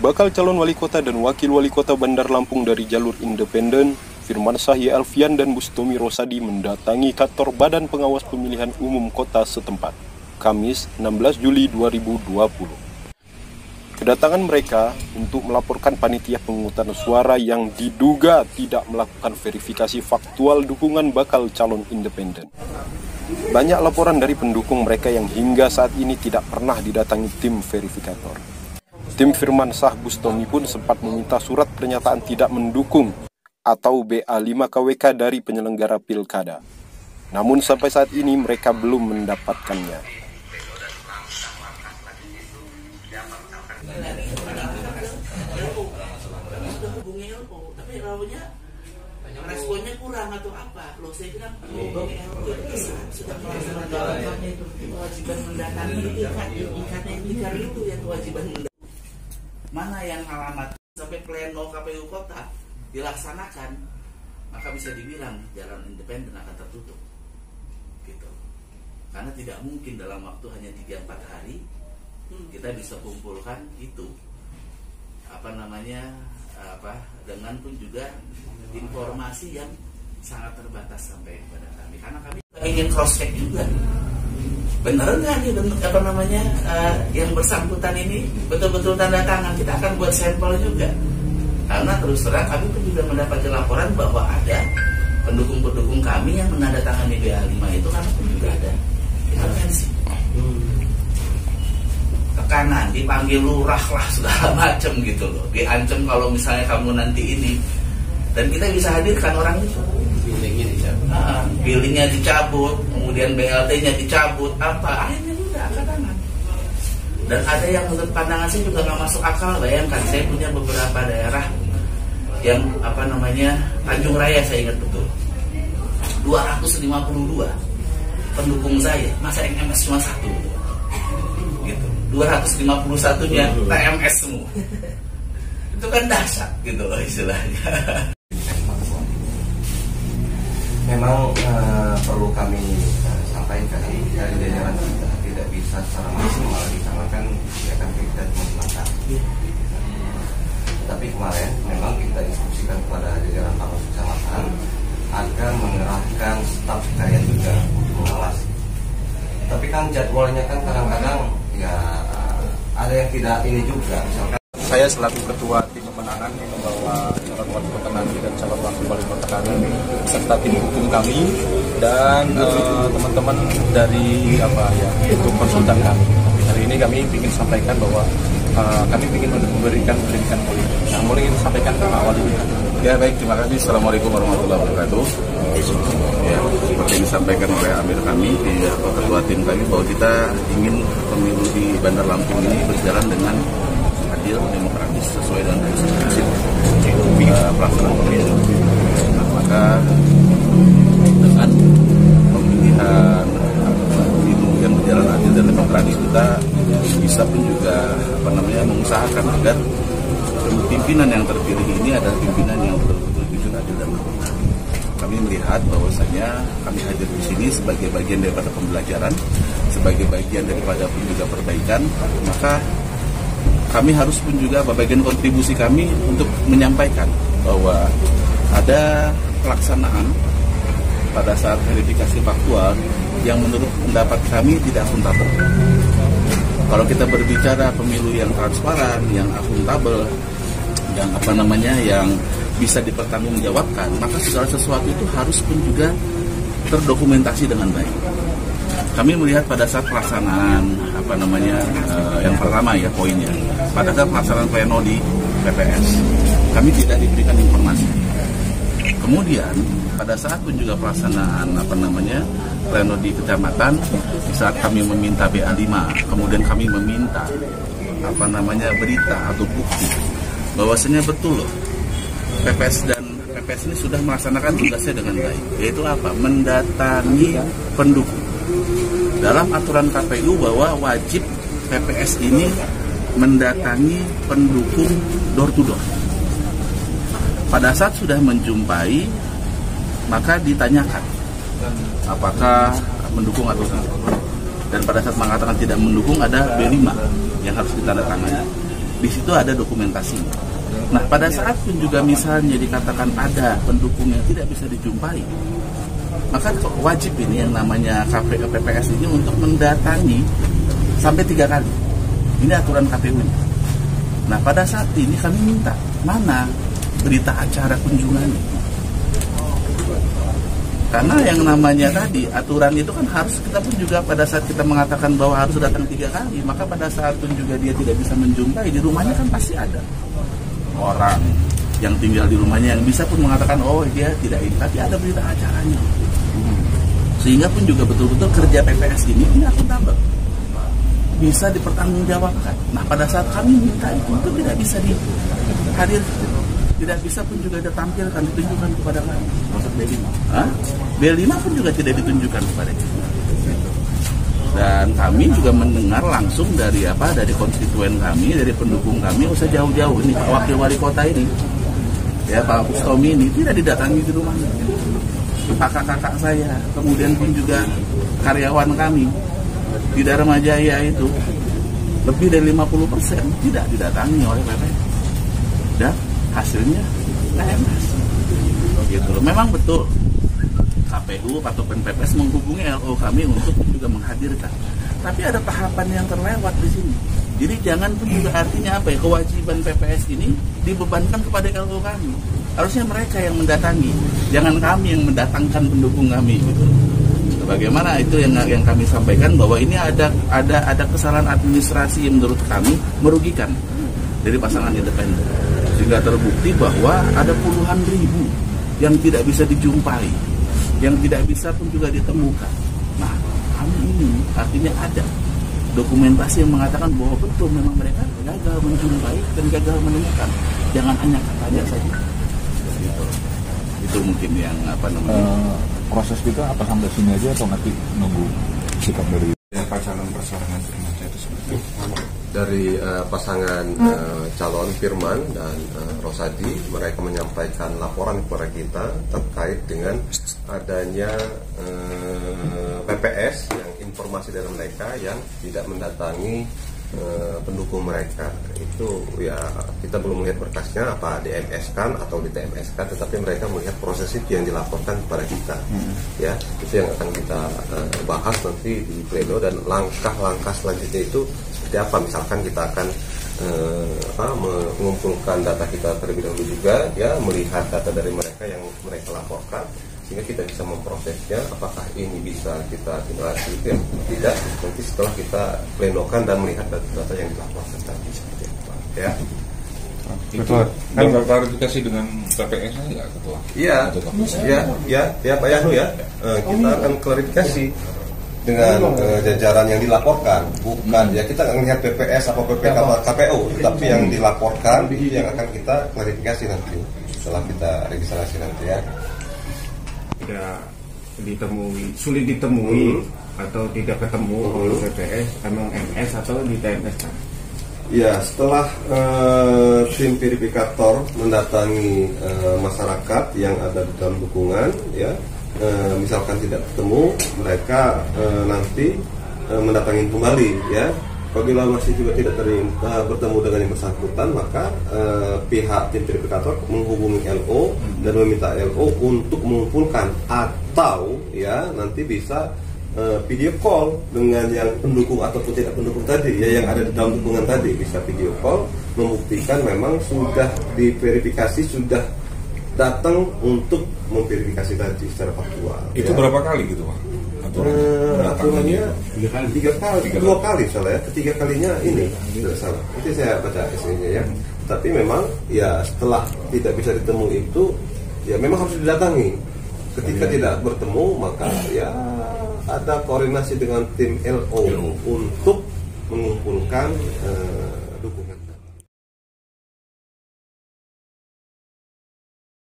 Bakal calon wali kota dan wakil wali kota Bandar Lampung dari jalur independen, Firmansyah Y. Alfian dan Bustomi Rosadi mendatangi kantor Badan Pengawas Pemilihan Umum Kota setempat, Kamis 16 Juli 2020. Kedatangan mereka untuk melaporkan panitia pemungutan suara yang diduga tidak melakukan verifikasi faktual dukungan bakal calon independen. Banyak laporan dari pendukung mereka yang hingga saat ini tidak pernah didatangi tim verifikator. Tim Firmansyah Bustomi pun sempat meminta surat pernyataan tidak mendukung atau BA5 KWK dari penyelenggara pilkada. Namun sampai saat ini mereka belum mendapatkannya. Tapi responnya kurang atau apa? Kalau saya bilang sudah melaksanakan kewajiban mendatangi ikat itu yang kewajiban mendatangi. Mana yang alamat sampai pleno KPU kota dilaksanakan, maka bisa dibilang jalan independen akan tertutup, gitu. Karena tidak mungkin dalam waktu hanya 3-4 hari kita bisa kumpulkan itu dengan pun juga informasi yang sangat terbatas sampai kepada kami. Karena kami ingin cross check juga. Benar nggak nih yang bersangkutan ini betul-betul tanda tangan? Kita akan buat sampel juga. Karena terus terang kami pun juga mendapatkan laporan bahwa ada pendukung-pendukung kami yang menandatangani BA5 itu karena pun juga ada intervensi. Tekanan, dipanggil lurah lah segala macam gitu loh. Diancam kalau misalnya kamu nanti ini. Dan kita bisa hadirkan orang itu. Billingnya dicabut, kemudian BLT-nya dicabut, akhirnya juga angkat tangan. Dan ada yang menurut pandangan saya juga nggak masuk akal. Bayangkan, saya punya beberapa daerah yang Tanjung Raya saya ingat betul, 252 pendukung saya, masa NMS cuma 1 gitu, 251-nya TMS semua. Itu kan dahsyat gitu loh istilahnya. Memang perlu kami sampaikan dari jajaran kita tidak bisa secara maksimal disamakan kegiatan kita di masyarakat. Tapi kemarin memang kita instruksikan kepada jajaran Panwas Kecamatan agar mengerahkan staf saya juga untuk mengawasi. Tapi kan jadwalnya kan kadang-kadang ya ada yang tidak ini juga. Misalkan saya selaku ketua tim pemenangan yang membawa calon wali kota kami dan calon wakil wali kota kami serta tim hukum kami dan teman-teman dari untuk konsultan kami. Hari ini kami ingin sampaikan bahwa kami ingin memberikan pendidikan politik. Nah, mulai ingin sampaikan ke awal ini. Ya baik, terima kasih. Assalamualaikum warahmatullahi wabarakatuh. Ya, seperti yang disampaikan oleh Amir kami di ketua tim kami bahwa kita ingin pemilu di Bandar Lampung ini berjalan dengan adil, demokratis, sesuai dengan prinsip pelaksanaan pemilu. Nah, maka dengan pemilihan pemilu yang berjalan adil dan demokratis, kita bisa pun juga mengusahakan agar pimpinan yang terpilih ini adalah pimpinan yang betul-betul jujur, adil dan benar. Kami melihat bahwasanya kami hadir di sini sebagai bagian daripada pembelajaran, sebagai bagian daripada pun juga perbaikan, maka kami harus pun juga bagian kontribusi kami untuk menyampaikan bahwa ada pelaksanaan pada saat verifikasi faktual yang menurut pendapat kami tidak akuntabel. Kalau kita berbicara pemilu yang transparan, yang akuntabel, yang bisa dipertanggungjawabkan, maka segala sesuatu itu harus pun juga terdokumentasi dengan baik. Kami melihat pada saat pelaksanaan yang pertama ya poinnya, pada saat pelaksanaan pleno di PPS, kami tidak diberikan informasi. Kemudian pada saat pun juga pelaksanaan pleno di kecamatan, di saat kami meminta BA5, kemudian kami meminta berita atau bukti bahwasanya betul loh PPS dan PPS ini sudah melaksanakan tugasnya dengan baik, yaitu mendatangi pendukung. Dalam aturan KPU bahwa wajib PPS ini mendatangi pendukung door to door. Pada saat sudah menjumpai, maka ditanyakan apakah mendukung atau tidak. Dan pada saat mengatakan tidak mendukung, ada B5 yang harus ditandatangani. Di situ ada dokumentasinya. Nah, pada saat pun juga misalnya dikatakan ada pendukung yang tidak bisa dijumpai, maka wajib ini yang namanya PPS ini untuk mendatangi sampai 3 kali. Ini aturan KPU-nya. Nah, pada saat ini kami minta mana berita acara kunjungannya. Karena yang namanya tadi aturan itu kan harus kita pun juga pada saat kita mengatakan bahwa harus datang 3 kali, maka pada saat pun juga dia tidak bisa menjumpai, di rumahnya kan pasti ada orang yang tinggal di rumahnya yang bisa pun mengatakan oh dia tidak ini, tapi ada berita acaranya. Sehingga pun juga betul-betul kerja PPS ini akuntabel, bisa dipertanggungjawabkan. Nah, pada saat kami minta itu tidak bisa dihadirkan, tidak bisa pun juga ditampilkan, ditunjukkan kepada kami. Maksud B5? B5 pun juga tidak ditunjukkan kepada kita. Dan kami juga mendengar langsung dari konstituen kami, dari pendukung kami, usah jauh-jauh ini Pak Wakil Wali Kota ini, ya Pak Bustomi ini tidak didatangi di rumahnya. Kakak-kakak saya, kemudian pun juga karyawan kami di Dharma Jaya itu lebih dari 50% tidak didatangi oleh PPS. Dan hasilnya TMS. Gitu loh. Memang betul KPU atau PPS menghubungi LO kami untuk juga menghadirkan. Tapi ada tahapan yang terlewat di sini. Jadi jangan pun juga artinya kewajiban PPS ini dibebankan kepada LO kami. Harusnya mereka yang mendatangi, jangan kami yang mendatangkan pendukung kami gitu. Bagaimana itu yang kami sampaikan bahwa ini ada kesalahan administrasi yang menurut kami merugikan dari pasangan independen. Sehingga terbukti bahwa ada puluhan ribu yang tidak bisa dijumpai, yang tidak bisa pun juga ditemukan. Nah, kami ini artinya ada dokumentasi yang mengatakan bahwa betul memang mereka gagal menjumpai dan gagal menemukan. Jangan hanya katanya saja. Gitu. Itu mungkin yang proses kita apa sampai sini aja atau nanti nunggu sikap dari pasangan itu seperti dari pasangan calon Firman dan Rosadi, mereka menyampaikan laporan kepada kita terkait dengan adanya PPS yang informasi dari mereka yang tidak mendatangi pendukung mereka. Itu ya kita belum melihat berkasnya apa DMS-kan atau di TMS-kan, tetapi mereka melihat proses itu yang dilaporkan kepada kita. Ya, itu yang akan kita bahas nanti di pleno, dan langkah-langkah selanjutnya itu seperti apa. Misalkan kita akan mengumpulkan data kita terlebih dahulu juga, ya, melihat data dari mereka yang mereka laporkan, sehingga kita bisa memprosesnya apakah ini bisa kita tindak itu tidak nanti setelah kita plenokan dan melihat data yang dilaporkan tadi seperti apa, ya. Ketua, kan klarifikasi dengan PPS nggak Ketua? Iya, Pak Yahnu ya. Kita akan klarifikasi dengan jajaran yang dilaporkan, bukan ya kita nggak melihat PPS atau KPU, tapi yang dilaporkan itu yang akan kita klarifikasi nanti setelah kita registrasi nanti, ya. Tidak sulit ditemui atau tidak ketemu oleh PPS, emang MS atau di TMS kan? Ya, setelah tim verifikator mendatangi masyarakat yang ada di dalam dukungan, ya, misalkan tidak ketemu, mereka nanti mendatangi kembali, ya. Apabila masih juga tidak bertemu dengan yang bersangkutan, maka pihak tim verifikator menghubungi LO dan meminta LO untuk mengumpulkan atau ya nanti bisa video call dengan yang pendukung ataupun tidak pendukung tadi, ya, yang ada di dalam dukungan tadi, bisa video call membuktikan memang sudah diverifikasi, sudah datang untuk memverifikasi tadi secara faktual. Itu ya. Berapa kali gitu Pak? Aturannya 2 kali salah, ya. Ketiga kalinya ini tidak salah. Nanti saya baca SE-nya, ya. Tapi memang ya setelah tidak bisa ditemui itu ya memang harus didatangi. Ketika tidak bertemu, maka ya ada koordinasi dengan tim LO untuk mengumpulkan